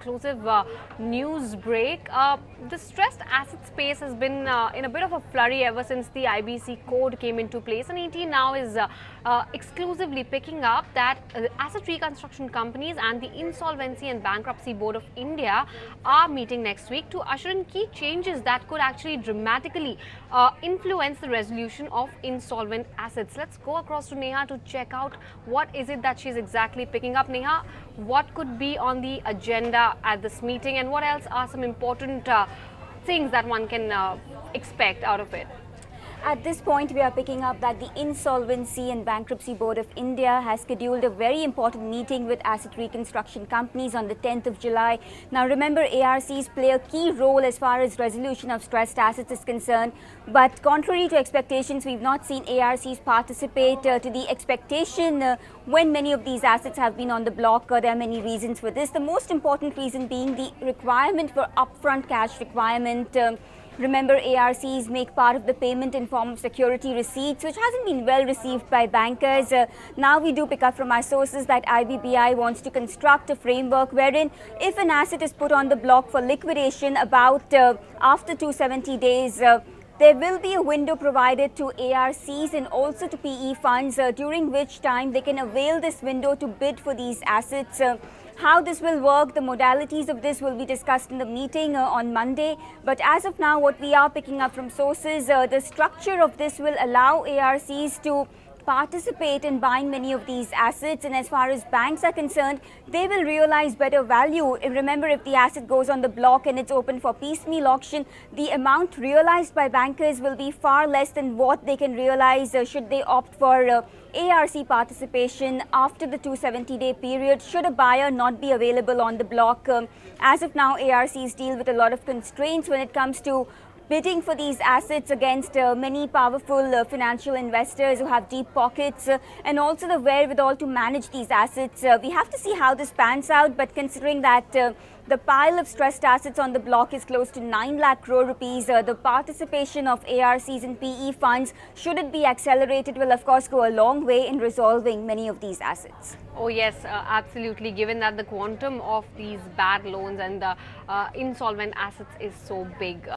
exclusive news break. The stressed asset space has been in a bit of a flurry ever since the IBC code came into place, and ET now is exclusively picking up that asset reconstruction companies and the Insolvency and Bankruptcy Board of India are meeting next week to usher in key changes that could actually dramatically influence the resolution of insolvent assets. Let's go across to Neha to check out what is it that she's exactly picking up. Neha, what could be on the agenda at this meeting, and what else are some important things that one can expect out of it? At this point, we are picking up that the Insolvency and Bankruptcy Board of India has scheduled a very important meeting with asset reconstruction companies on the 10th of July. Now, remember, ARCs play a key role as far as resolution of stressed assets is concerned. But contrary to expectations, we've not seen ARCs participate to the expectation when many of these assets have been on the block. There are many reasons for this. The most important reason being the requirement for upfront cash requirement. Remember, ARCs make part of the payment in form of security receipts, which hasn't been well received by bankers. Now we do pick up from our sources that IBPI wants to construct a framework wherein if an asset is put on the block for liquidation about after 270 days, there will be a window provided to ARCs and also to PE funds during which time they can avail this window to bid for these assets. How this will work, the modalities of this will be discussed in the meeting on Monday. But as of now, what we are picking up from sources, the structure of this will allow ARCs to participate in buying many of these assets, and as far as banks are concerned, they will realize better value. Remember, if the asset goes on the block and it's open for piecemeal auction, the amount realized by bankers will be far less than what they can realize should they opt for ARC participation after the 270-day period, should a buyer not be available on the block. As of now, ARCs deal with a lot of constraints when it comes to bidding for these assets against many powerful financial investors who have deep pockets and also the wherewithal to manage these assets. We have to see how this pans out, but considering that the pile of stressed assets on the block is close to 9 lakh crore rupees, the participation of ARCs and PE funds, should it be accelerated, will of course go a long way in resolving many of these assets. Oh yes, absolutely, given that the quantum of these bad loans and the insolvent assets is so big.